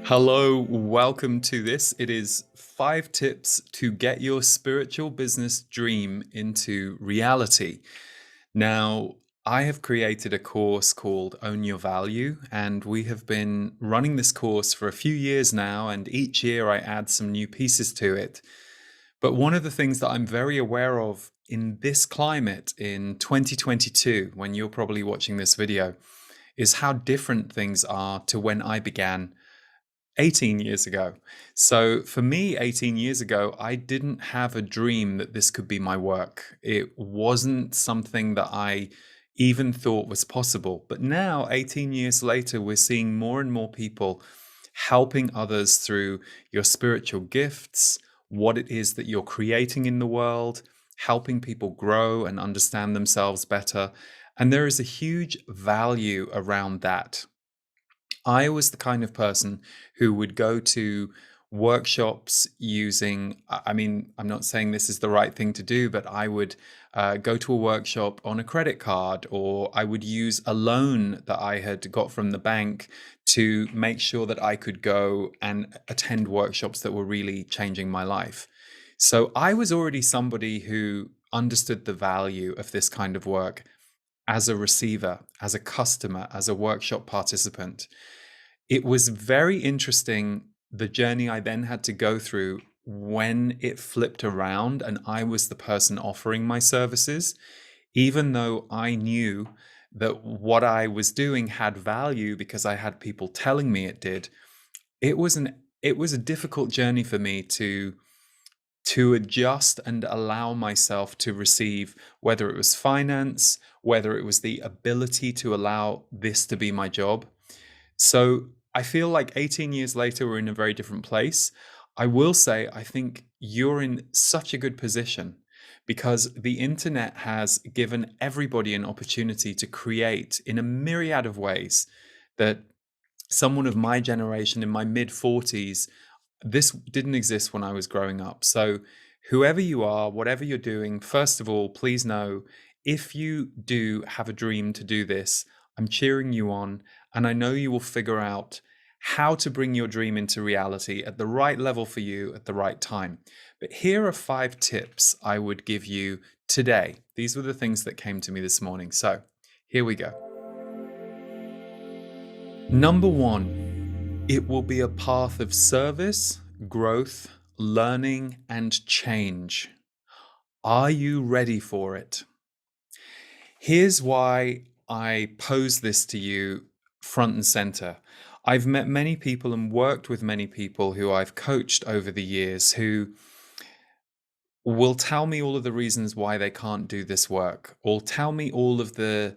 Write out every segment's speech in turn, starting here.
Hello, welcome to this. It is 5 tips to get your spiritual business dream into reality. Now, I have created a course called Own Your Value, and we have been running this course for a few years now, and each year I add some new pieces to it. But one of the things that I'm very aware of in this climate in 2022, when you're probably watching this video, is how different things are to when I began 18 years ago. So for me, 18 years ago, I didn't have a dream that this could be my work. It wasn't something that I even thought was possible. But now, 18 years later, we're seeing more and more people helping others through your spiritual gifts, what it is that you're creating in the world, helping people grow and understand themselves better. And there is a huge value around that. I was the kind of person who would go to workshops using, I'm not saying this is the right thing to do, but I would go to a workshop on a credit card, or I would use a loan that I had got from the bank to make sure that I could go and attend workshops that were really changing my life. So I was already somebody who understood the value of this kind of work as a receiver, as a customer, as a workshop participant. It was very interesting, the journey I then had to go through when it flipped around and I was the person offering my services, even though I knew that what I was doing had value because I had people telling me it did. It was a difficult journey for me to adjust and allow myself to receive, whether it was finance, whether it was the ability to allow this to be my job. So I feel like 18 years later, we're in a very different place. I will say, I think you're in such a good position because the internet has given everybody an opportunity to create in a myriad of ways that someone of my generation in my mid 40s, this didn't exist when I was growing up. So, whoever you are, whatever you're doing, first of all, please know if you do have a dream to do this, I'm cheering you on. And I know you will figure out how to bring your dream into reality at the right level for you at the right time. But here are 5 tips I would give you today. These were the things that came to me this morning. So, here we go. Number 1, it will be a path of service, growth, learning, and change. Are you ready for it? Here's why I pose this to you front and center. I've met many people and worked with many people who I've coached over the years who will tell me all of the reasons why they can't do this work, or tell me all of the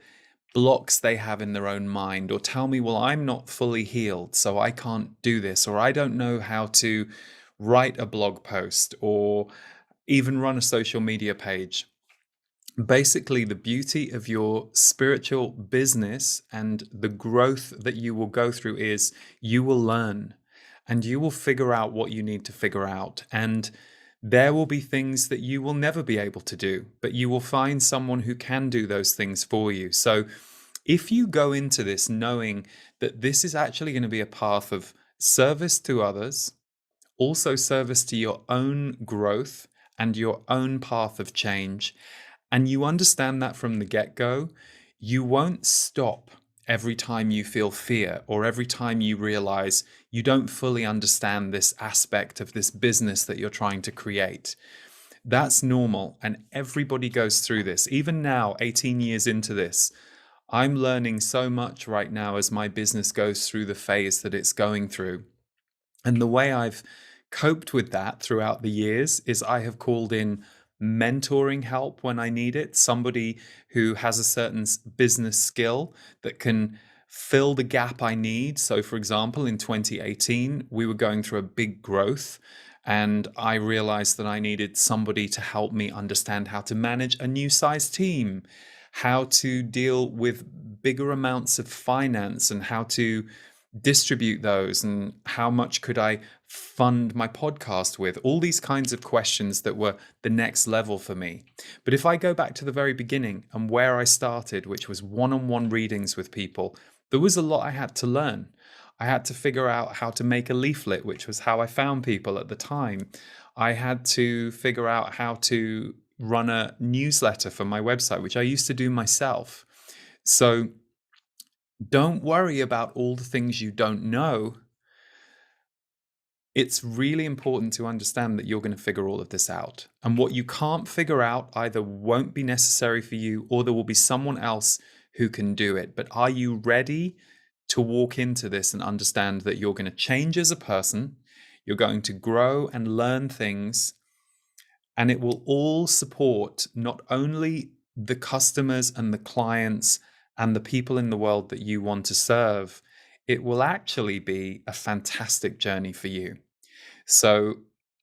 blocks they have in their own mind, or tell me, well, I'm not fully healed, so I can't do this, or I don't know how to write a blog post or even run a social media page. Basically, the beauty of your spiritual business and the growth that you will go through is you will learn and you will figure out what you need to figure out. And there will be things that you will never be able to do, but you will find someone who can do those things for you. So if you go into this knowing that this is actually going to be a path of service to others, also service to your own growth and your own path of change, and you understand that from the get-go, you won't stop every time you feel fear or every time you realize you don't fully understand this aspect of this business that you're trying to create. That's normal, and everybody goes through this. Even now, 18 years into this, I'm learning so much right now as my business goes through the phase that it's going through. And the way I've coped with that throughout the years is I have called in mentoring help when I need it, somebody who has a certain business skill that can fill the gap I need. So, for example, in 2018, we were going through a big growth, and I realized that I needed somebody to help me understand how to manage a new size team, how to deal with bigger amounts of finance, and how to distribute those, and how much could I fund my podcast with, all these kinds of questions that were the next level for me. But if I go back to the very beginning and where I started, which was one-on-one readings with people, there was a lot I had to learn. I had to figure out how to make a leaflet, which was how I found people at the time. I had to figure out how to run a newsletter for my website, which I used to do myself. So don't worry about all the things you don't know. It's really important to understand that you're going to figure all of this out. And what you can't figure out either won't be necessary for you, or there will be someone else who can do it. But are you ready to walk into this and understand that you're going to change as a person? You're going to grow and learn things, and it will all support not only the customers and the clients and the people in the world that you want to serve, it will actually be a fantastic journey for you. So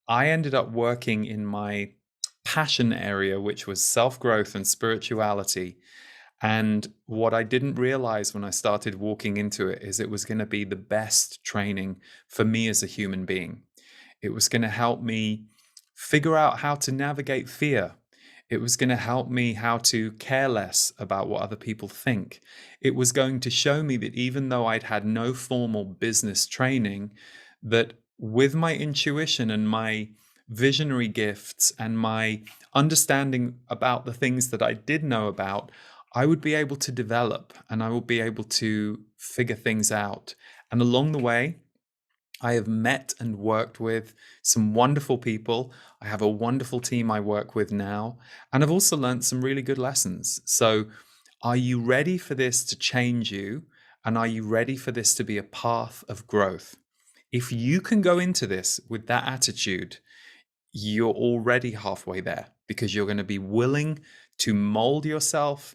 I ended up working in my passion area, which was self-growth and spirituality. And what I didn't realize when I started walking into it is it was going to be the best training for me as a human being. It was going to help me figure out how to navigate fear. It was going to help me how to care less about what other people think. It was going to show me that even though I'd had no formal business training, that with my intuition and my visionary gifts and my understanding about the things that I did know about, I would be able to develop and I would be able to figure things out. And along the way, I have met and worked with some wonderful people. I have a wonderful team I work with now, and I've also learned some really good lessons. So, are you ready for this to change you? And are you ready for this to be a path of growth? If you can go into this with that attitude, you're already halfway there because you're going to be willing to mold yourself,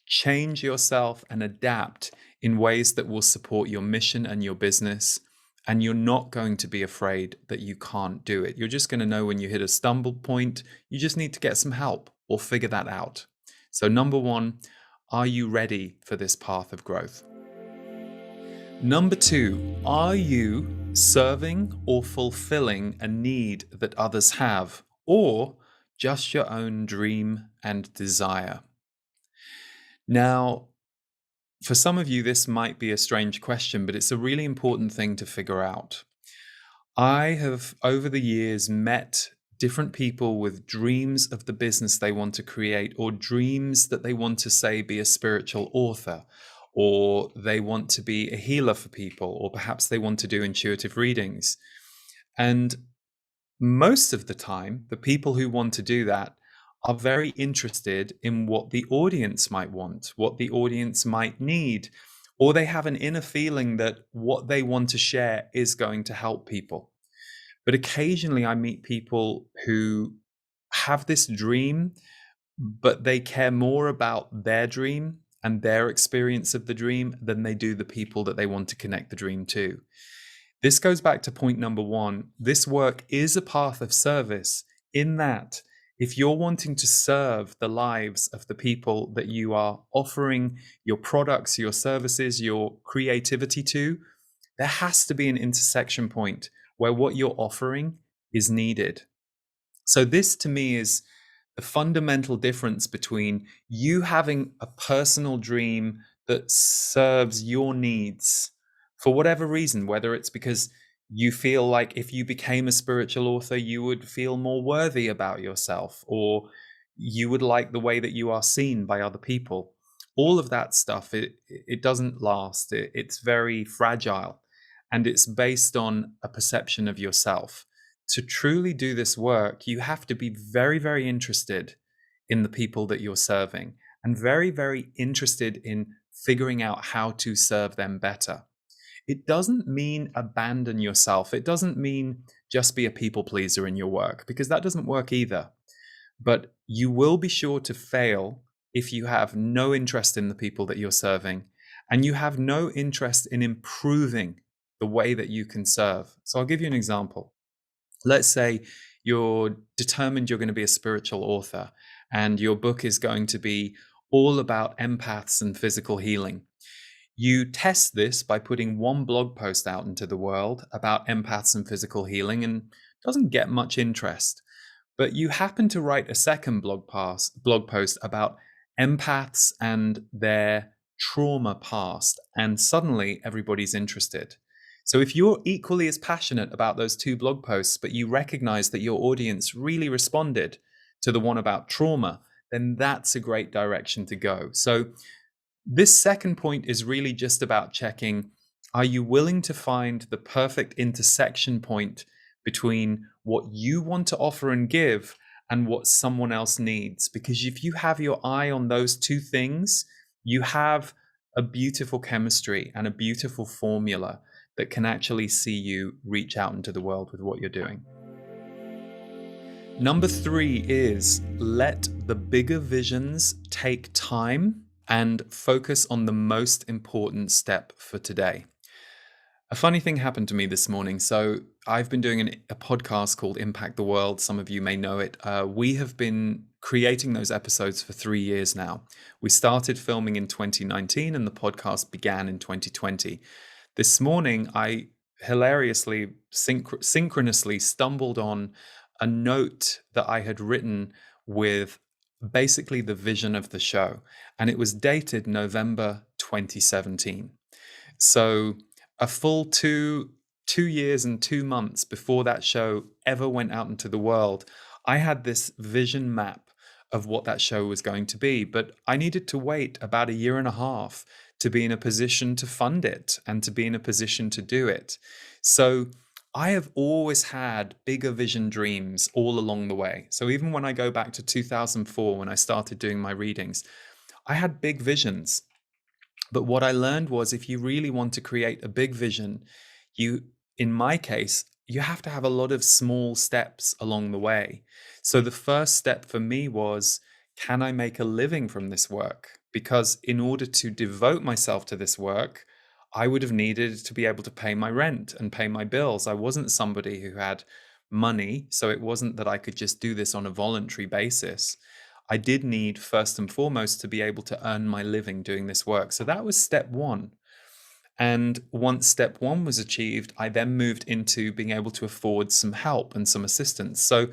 change yourself, and adapt in ways that will support your mission and your business. And you're not going to be afraid that you can't do it. You're just going to know when you hit a stumble point, you just need to get some help or figure that out. So, number one, are you ready for this path of growth? Number two, are you serving or fulfilling a need that others have, or just your own dream and desire? Now, for some of you, this might be a strange question, but it's a really important thing to figure out. I have, over the years, met different people with dreams of the business they want to create, or dreams that they want to, say, be a spiritual author, or they want to be a healer for people, or perhaps they want to do intuitive readings. And most of the time, the people who want to do that are very interested in what the audience might want, what the audience might need, or they have an inner feeling that what they want to share is going to help people. But occasionally I meet people who have this dream, but they care more about their dream and their experience of the dream than they do the people that they want to connect the dream to. This goes back to point number one. This work is a path of service in that if you're wanting to serve the lives of the people that you are offering your products, your services, your creativity to, there has to be an intersection point where what you're offering is needed. So this to me is the fundamental difference between you having a personal dream that serves your needs for whatever reason, whether it's because you feel like if you became a spiritual author, you would feel more worthy about yourself, or you would like the way that you are seen by other people. All of that stuff, it doesn't last. It's very fragile, and it's based on a perception of yourself. To truly do this work, you have to be very, very interested in the people that you're serving and very, very interested in figuring out how to serve them better. It doesn't mean abandon yourself. It doesn't mean just be a people pleaser in your work, because that doesn't work either. But you will be sure to fail if you have no interest in the people that you're serving and you have no interest in improving the way that you can serve. So I'll give you an example. Let's say you're determined you're going to be a spiritual author and your book is going to be all about empaths and physical healing. You test this by putting one blog post out into the world about empaths and physical healing, and it doesn't get much interest. But you happen to write a second blog post about empaths and their trauma past, and suddenly everybody's interested. So if you're equally as passionate about those two blog posts, but you recognize that your audience really responded to the one about trauma, then that's a great direction to go. So this second point is really just about checking, are you willing to find the perfect intersection point between what you want to offer and give and what someone else needs? Because if you have your eye on those two things, you have a beautiful chemistry and a beautiful formula that can actually see you reach out into the world with what you're doing. Number 3 is let the bigger visions take time and focus on the most important step for today. A funny thing happened to me this morning. So I've been doing a podcast called Impact the World. Some of you may know it. We have been creating those episodes for 3 years now. We started filming in 2019 and the podcast began in 2020. This morning, I hilariously, synchronously stumbled on a note that I had written with basically the vision of the show, and it was dated November 2017. So a full two years and 2 months before that show ever went out into the world, I had this vision map of what that show was going to be, but I needed to wait about a year and a half to be in a position to fund it and to be in a position to do it. So I have always had bigger vision dreams all along the way. So even when I go back to 2004, when I started doing my readings, I had big visions. But what I learned was if you really want to create a big vision, in my case, you have to have a lot of small steps along the way. So the first step for me was, can I make a living from this work? Because in order to devote myself to this work, I would have needed to be able to pay my rent and pay my bills. I wasn't somebody who had money, so it wasn't that I could just do this on a voluntary basis. I did need, first and foremost, to be able to earn my living doing this work. So that was step one. And once step one was achieved, I then moved into being able to afford some help and some assistance. So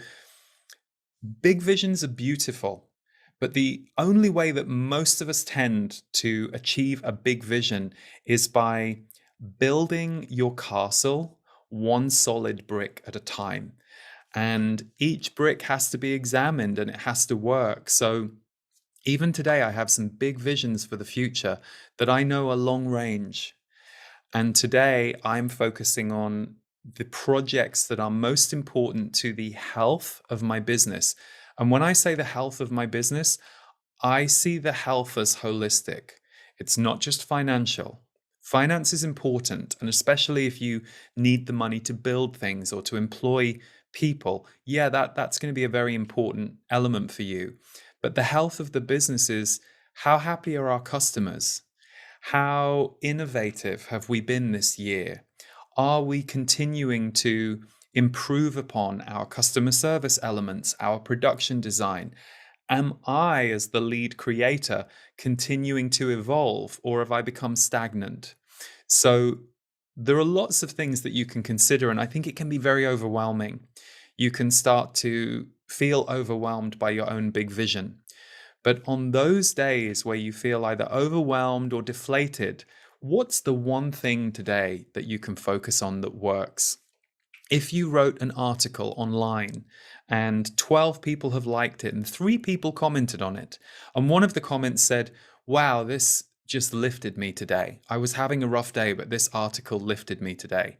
big visions are beautiful, but the only way that most of us tend to achieve a big vision is by building your castle one solid brick at a time. And each brick has to be examined and it has to work. So even today, I have some big visions for the future that I know are long range. And today I'm focusing on the projects that are most important to the health of my business. And when I say the health of my business, I see the health as holistic. It's not just financial. Finance is important, and especially if you need the money to build things or to employ people, yeah, that's going to be a very important element for you. But the health of the business is, how happy are our customers? How innovative have we been this year? Are we continuing to improve upon our customer service elements, our production design? Am I, as the lead creator, continuing to evolve, or have I become stagnant? So there are lots of things that you can consider, and I think it can be very overwhelming. You can start to feel overwhelmed by your own big vision. But on those days where you feel either overwhelmed or deflated, what's the one thing today that you can focus on that works? If you wrote an article online and 12 people have liked it and 3 people commented on it, and one of the comments said, wow, this just lifted me today. I was having a rough day, but this article lifted me today.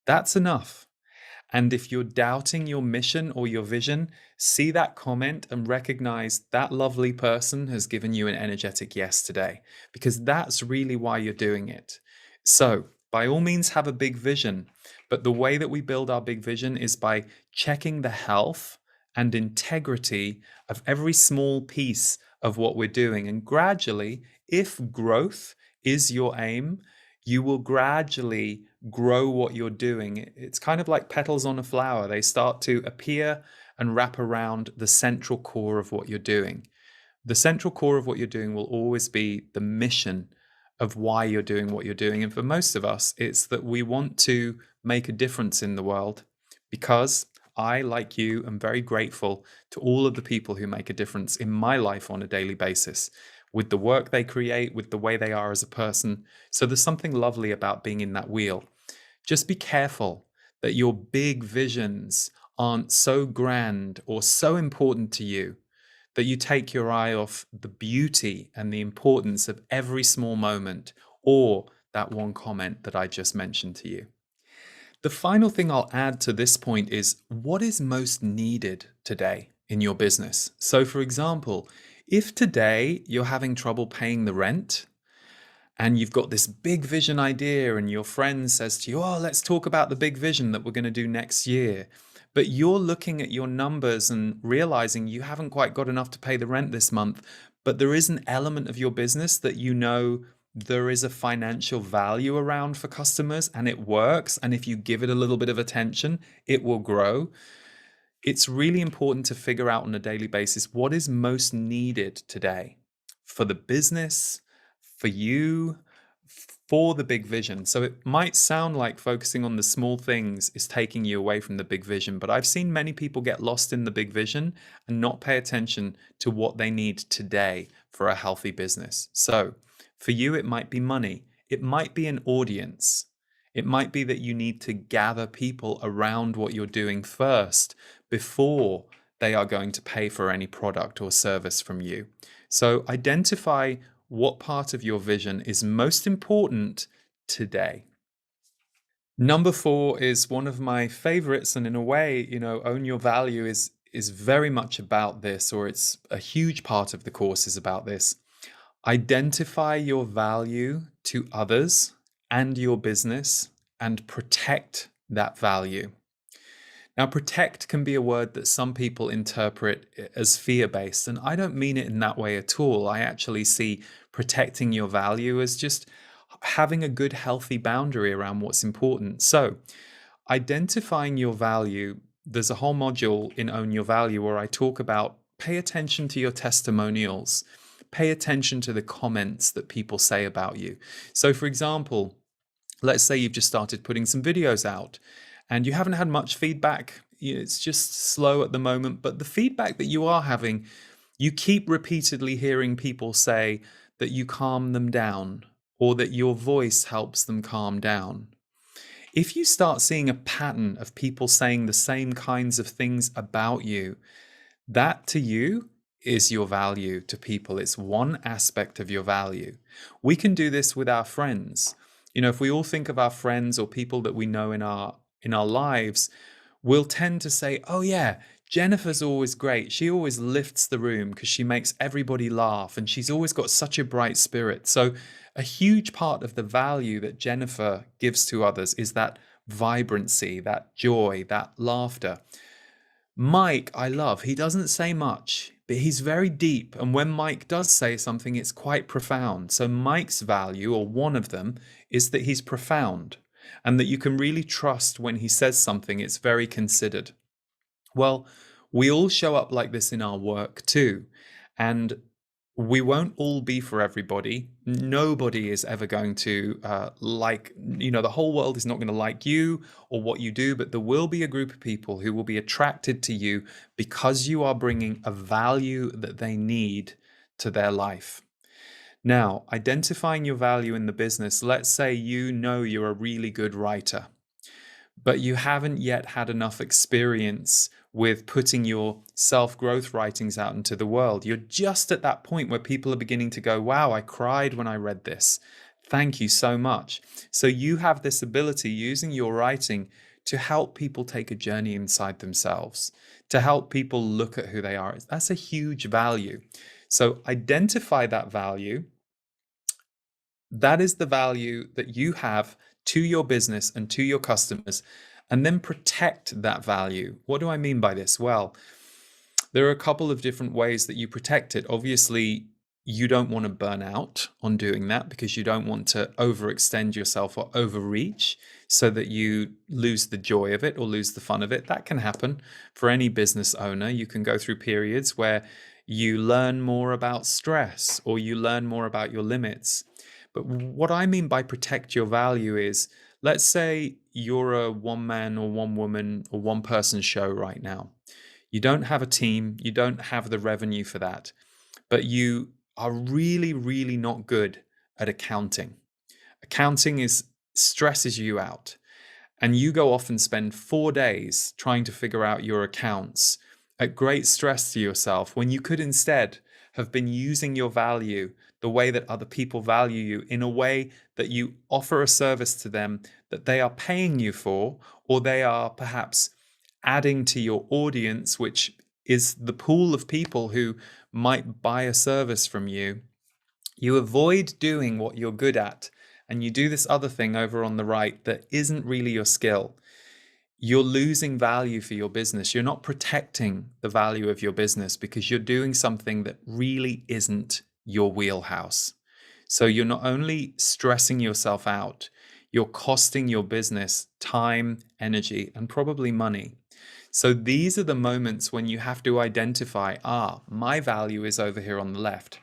That's enough. And if you're doubting your mission or your vision, see that comment and recognize that lovely person has given you an energetic yes today, because that's really why you're doing it. So, by all means, have a big vision. But the way that we build our big vision is by checking the health and integrity of every small piece of what we're doing. And gradually, if growth is your aim, you will gradually grow what you're doing. It's kind of like petals on a flower. They start to appear and wrap around the central core of what you're doing. The central core of what you're doing will always be the mission of why you're doing what you're doing. And for most of us, it's that we want to make a difference in the world, because I, like you, am very grateful to all of the people who make a difference in my life on a daily basis, with the work they create, with the way they are as a person. So there's something lovely about being in that wheel. Just be careful that your big visions aren't so grand or so important to you that you take your eye off the beauty and the importance of every small moment or that one comment that I just mentioned to you. The final thing I'll add to this point is what is most needed today in your business? So, for example, if today you're having trouble paying the rent, and you've got this big vision idea and your friend says to you, oh, let's talk about the big vision that we're going to do next year, but you're looking at your numbers and realizing you haven't quite got enough to pay the rent this month, but there is an element of your business that you know there is a financial value around for customers and it works, and if you give it a little bit of attention it will grow. It's really important to figure out on a daily basis what is most needed today for the business, for you, for the big vision. So it might sound like focusing on the small things is taking you away from the big vision, but I've seen many people get lost in the big vision and not pay attention to what they need today for a healthy business. So for you, it might be money, it might be an audience. It might be that you need to gather people around what you're doing first before they are going to pay for any product or service from you. So identify what part of your vision is most important today. Number 4 is one of my favorites, and in a way, own your value is very much about this, or it's a huge part of the course is about this. Identify your value to others and your business and protect that value. Now, protect can be a word that some people interpret as fear-based, and I don't mean it in that way at all. I actually see protecting your value as just having a good, healthy boundary around what's important. So, identifying your value, there's a whole module in Own Your Value where I talk about pay attention to your testimonials, pay attention to the comments that people say about you. So, for example, let's say you've just started putting some videos out and you haven't had much feedback. It's just slow at the moment, but the feedback that you are having, you keep repeatedly hearing people say that you calm them down or that your voice helps them calm down. If you start seeing a pattern of people saying the same kinds of things about you, that to you is your value to people. It's one aspect of your value. We can do this with our friends. If we all think of our friends or people that we know in our lives, we'll tend to say, oh yeah, Jennifer's always great. She always lifts the room because she makes everybody laugh and she's always got such a bright spirit. So a huge part of the value that Jennifer gives to others is that vibrancy, that joy, that laughter. Mike, I love, he doesn't say much, but he's very deep. And when Mike does say something, it's quite profound. So Mike's value, or one of them, is that he's profound and that you can really trust when he says something, it's very considered. Well, we all show up like this in our work too. And we won't all be for everybody. Nobody is ever going to the whole world is not going to like you or what you do, but there will be a group of people who will be attracted to you because you are bringing a value that they need to their life. Now, identifying your value in the business, let's say you're a really good writer, but you haven't yet had enough experience with putting your self-growth writings out into the world. You're just at that point where people are beginning to go, wow, I cried when I read this. Thank you so much. So you have this ability using your writing to help people take a journey inside themselves, to help people look at who they are. That's a huge value. So identify that value. That is the value that you have to your business and to your customers, and then protect that value. What do I mean by this? Well, there are a couple of different ways that you protect it. Obviously, you don't want to burn out on doing that because you don't want to overextend yourself or overreach so that you lose the joy of it or lose the fun of it. That can happen for any business owner. You can go through periods where you learn more about stress or you learn more about your limits. But what I mean by protect your value is, let's say you're a one man or one woman or one person show right now. You don't have a team, you don't have the revenue for that, but you are really, really not good at accounting. Accounting stresses you out. and you go off and spend 4 days trying to figure out your accounts at great stress to yourself, when you could instead have been using your value the way that other people value you, in a way that you offer a service to them that they are paying you for, or they are perhaps adding to your audience, which is the pool of people who might buy a service from you. You avoid doing what you're good at, and you do this other thing over on the right that isn't really your skill. You're losing value for your business. You're not protecting the value of your business because you're doing something that really isn't your wheelhouse. So you're not only stressing yourself out, you're costing your business time, energy, and probably money. So these are the moments when you have to identify, my value is over here on the left.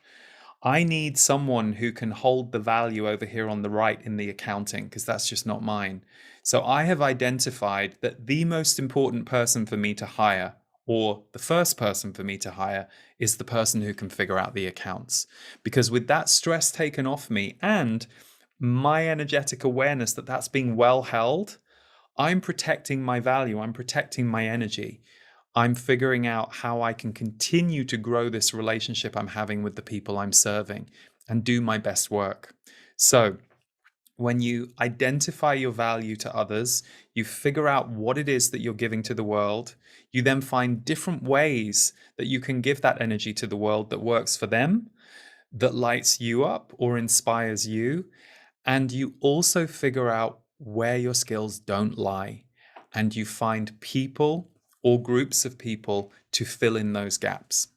I need someone who can hold the value over here on the right in the accounting, because that's just not mine. So I have identified that the most important person for me to hire, or the first person for me to hire, is the person who can figure out the accounts. Because with that stress taken off me and my energetic awareness that that's being well held, I'm protecting my value, I'm protecting my energy. I'm figuring out how I can continue to grow this relationship I'm having with the people I'm serving and do my best work. So, when you identify your value to others, you figure out what it is that you're giving to the world, you then find different ways that you can give that energy to the world that works for them, that lights you up or inspires you. And you also figure out where your skills don't lie, and you find people or groups of people to fill in those gaps.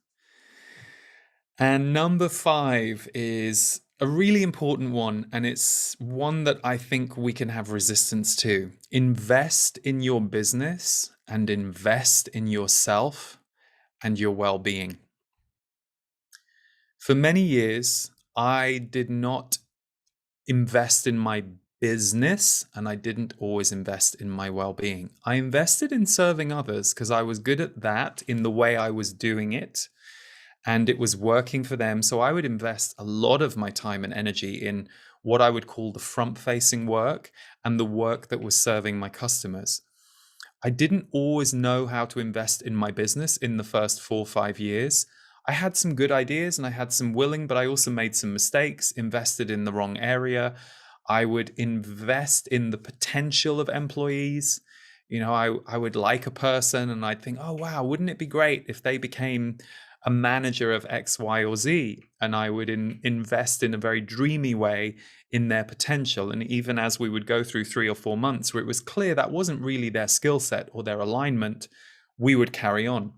And number 5 is a really important one, and it's one that I think we can have resistance to. Invest in your business and invest in yourself and your well-being. For many years, I did not invest in my business, and I didn't always invest in my well-being. I invested in serving others because I was good at that in the way I was doing it, and it was working for them. So I would invest a lot of my time and energy in what I would call the front-facing work and the work that was serving my customers. I didn't always know how to invest in my business in the first 4 or 5 years. I had some good ideas and I had some willing, but I also made some mistakes, invested in the wrong area. I would invest in the potential of employees. I would like a person and I'd think, oh, wow, wouldn't it be great if they became a manager of X, Y, or Z? And I would invest in a very dreamy way in their potential. And even as we would go through 3 or 4 months where it was clear that wasn't really their skill set or their alignment, we would carry on.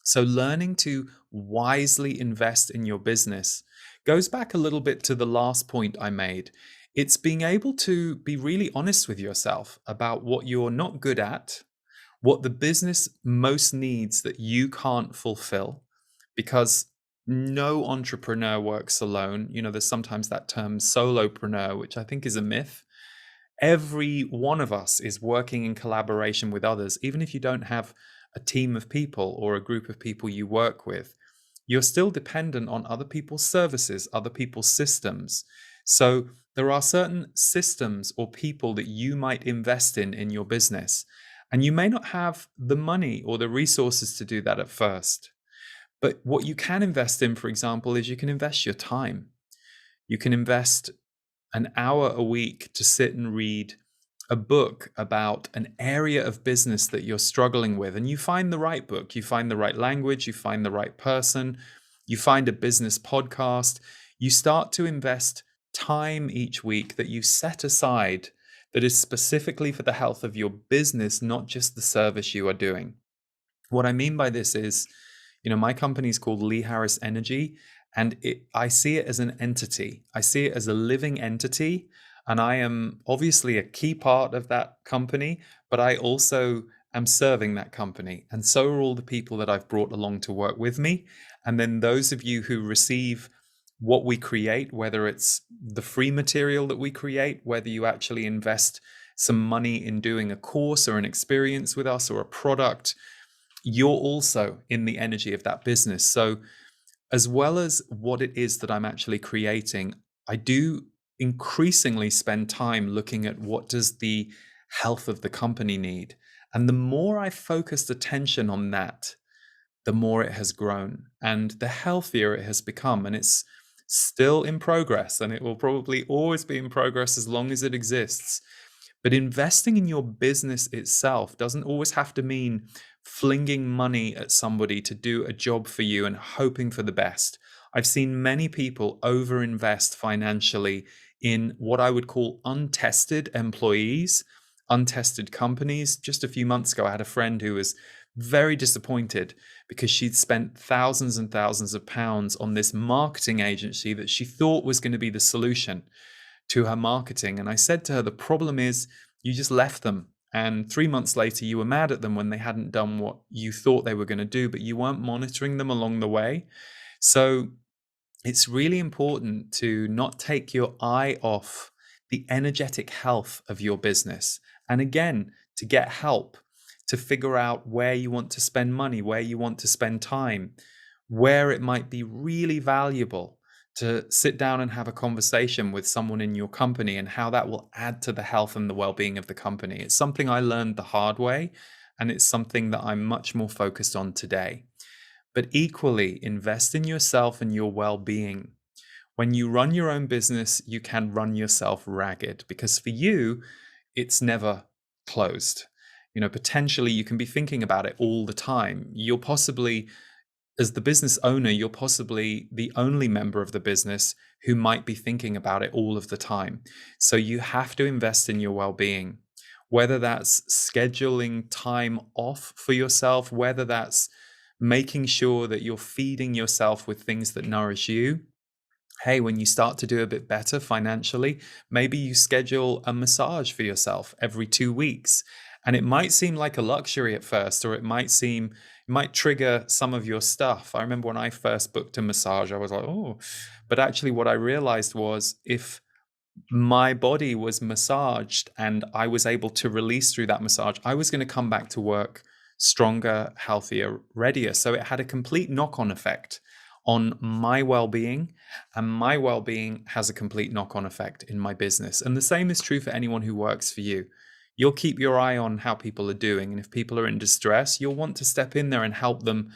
So learning to wisely invest in your business goes back a little bit to the last point I made. It's being able to be really honest with yourself about what you're not good at, what the business most needs that you can't fulfill, because no entrepreneur works alone. There's sometimes that term solopreneur, which I think is a myth. Every one of us is working in collaboration with others. Even if you don't have a team of people or a group of people you work with, you're still dependent on other people's services, other people's systems. So there are certain systems or people that you might invest in your business, and you may not have the money or the resources to do that at first. But what you can invest in, for example, is you can invest your time. You can invest an hour a week to sit and read a book about an area of business that you're struggling with. And you find the right book, you find the right language, you find the right person, you find a business podcast. You start to invest time each week that you set aside that is specifically for the health of your business, not just the service you are doing. What I mean by this is, my company is called Lee Harris Energy, and I see it as an entity. I see it as a living entity, and I am obviously a key part of that company, but I also am serving that company. And so are all the people that I've brought along to work with me. And then those of you who receive what we create, whether it's the free material that we create, whether you actually invest some money in doing a course or an experience with us or a product, you're also in the energy of that business. So as well as what it is that I'm actually creating, I do increasingly spend time looking at what does the health of the company need? And the more I focused attention on that, the more it has grown and the healthier it has become. And it's still in progress, and it will probably always be in progress as long as it exists. But investing in your business itself doesn't always have to mean flinging money at somebody to do a job for you and hoping for the best. I've seen many people overinvest financially in what I would call untested employees, untested companies. Just a few months ago, I had a friend who was very disappointed because she'd spent thousands and thousands of pounds on this marketing agency that she thought was going to be the solution to her marketing. And I said to her, the problem is you just left them. And 3 months later, you were mad at them when they hadn't done what you thought they were going to do, but you weren't monitoring them along the way. So it's really important to not take your eye off the energetic health of your business. And again, to get help, to figure out where you want to spend money, where you want to spend time, where it might be really valuable to sit down and have a conversation with someone in your company and how that will add to the health and the well-being of the company. It's something I learned the hard way, and it's something that I'm much more focused on today. But equally, invest in yourself and your well-being. When you run your own business, you can run yourself ragged because for you, it's never closed. Potentially you can be thinking about it all the time. You're possibly, as the business owner, you're possibly the only member of the business who might be thinking about it all of the time. So you have to invest in your well-being, whether that's scheduling time off for yourself, whether that's making sure that you're feeding yourself with things that nourish you. Hey, when you start to do a bit better financially, maybe you schedule a massage for yourself every 2 weeks. And it might seem like a luxury at first, or it might trigger some of your stuff. I remember when I first booked a massage, I was like, oh, but actually what I realized was if my body was massaged and I was able to release through that massage, I was going to come back to work stronger, healthier, readier. So it had a complete knock-on effect on my well-being, and my well-being has a complete knock-on effect in my business. And the same is true for anyone who works for you. You'll keep your eye on how people are doing. And if people are in distress, you'll want to step in there and help them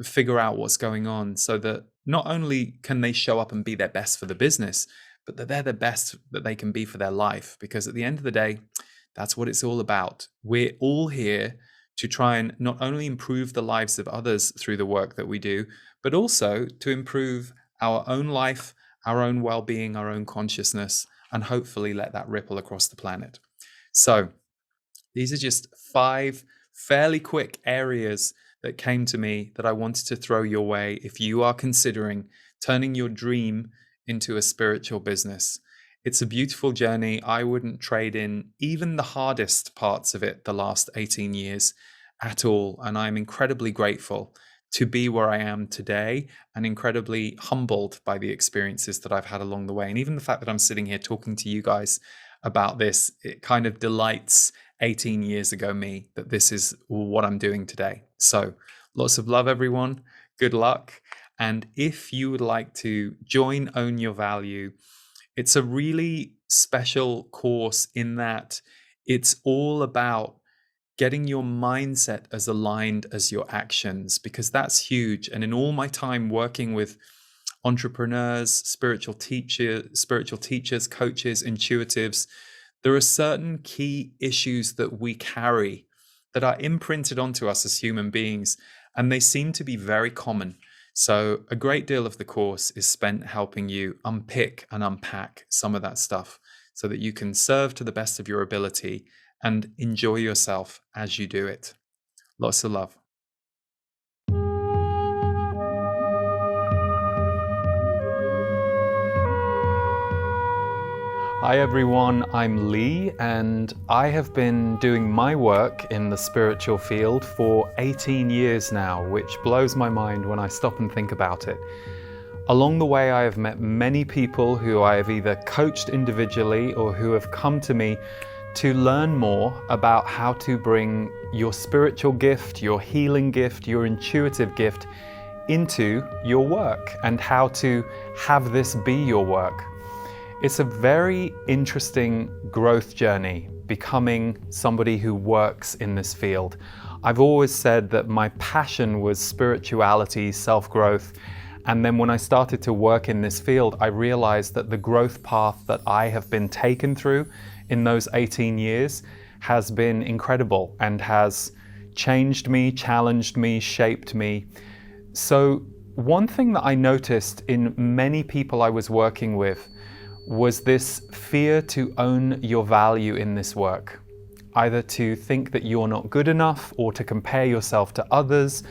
figure out what's going on so that not only can they show up and be their best for the business, but that they're the best that they can be for their life. Because at the end of the day, that's what it's all about. We're all here to try and not only improve the lives of others through the work that we do, but also to improve our own life, our own well-being, our own consciousness, and hopefully let that ripple across the planet. So these are just 5 fairly quick areas that came to me that I wanted to throw your way if you are considering turning your dream into a spiritual business. It's a beautiful journey. I wouldn't trade in even the hardest parts of it the last 18 years at all. And I'm incredibly grateful to be where I am today and incredibly humbled by the experiences that I've had along the way. And even the fact that I'm sitting here talking to you guys about this, it kind of delights 18 years ago me that this is what I'm doing today. So lots of love, everyone. Good luck. And if you would like to join Own Your Value, it's a really special course in that it's all about getting your mindset as aligned as your actions, because that's huge. And in all my time working with entrepreneurs, spiritual teachers, coaches, intuitives, there are certain key issues that we carry that are imprinted onto us as human beings, and they seem to be very common. So a great deal of the course is spent helping you unpick and unpack some of that stuff so that you can serve to the best of your ability and enjoy yourself as you do it. Lots of love. Hi everyone, I'm Lee, and I have been doing my work in the spiritual field for 18 years now, which blows my mind when I stop and think about it. Along the way, I have met many people who I have either coached individually or who have come to me to learn more about how to bring your spiritual gift, your healing gift, your intuitive gift into your work and how to have this be your work. It's a very interesting growth journey becoming somebody who works in this field. I've always said that my passion was spirituality, self-growth, and then when I started to work in this field, I realized that the growth path that I have been taken through in those 18 years has been incredible and has changed me, challenged me, shaped me. So one thing that I noticed in many people I was working with was this fear to own your value in this work. Either to think that you're not good enough, or to compare yourself to others,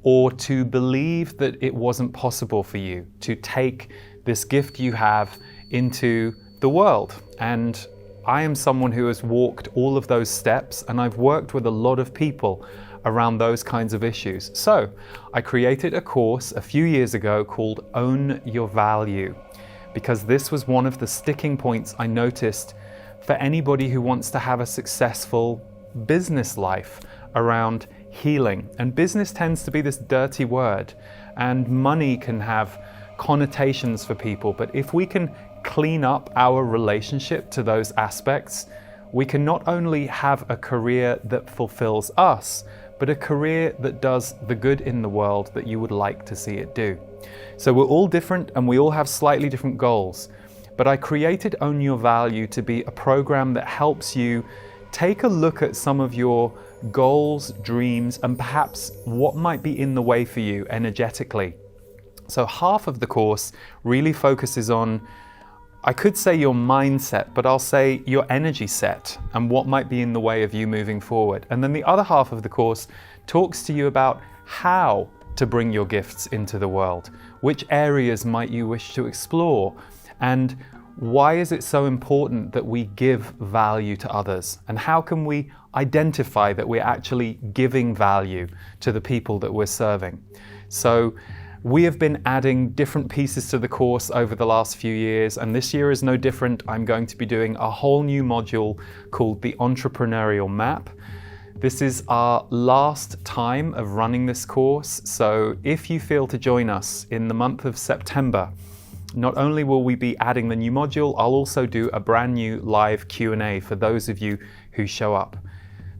or to believe that it wasn't possible for you to take this gift you have into the world. And I am someone who has walked all of those steps, and I've worked with a lot of people around those kinds of issues. So I created a course a few years ago called Own Your Value, because this was one of the sticking points I noticed for anybody who wants to have a successful business life around healing. And business tends to be this dirty word, and money can have connotations for people. But if we can clean up our relationship to those aspects, we can not only have a career that fulfills us, but a career that does the good in the world that you would like to see it do. So we're all different and we all have slightly different goals. But I created Own Your Value to be a program that helps you take a look at some of your goals, dreams, and perhaps what might be in the way for you energetically. So half of the course really focuses on, I could say your mindset, but I'll say your energy set and what might be in the way of you moving forward. And then the other half of the course talks to you about how to bring your gifts into the world. Which areas might you wish to explore? And why is it so important that we give value to others? And how can we identify that we're actually giving value to the people that we're serving? So we have been adding different pieces to the course over the last few years, and this year is no different. I'm going to be doing a whole new module called the Entrepreneurial Map. This is our last time of running this course, so if you feel to join us in the month of September, not only will we be adding the new module, I'll also do a brand new live Q&A for those of you who show up.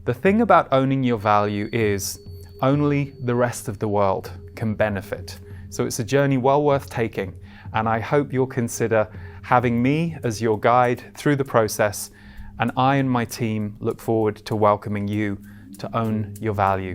The thing about owning your value is only the rest of the world can benefit. So it's a journey well worth taking, and I hope you'll consider having me as your guide through the process, and I and my team look forward to welcoming you to own your value.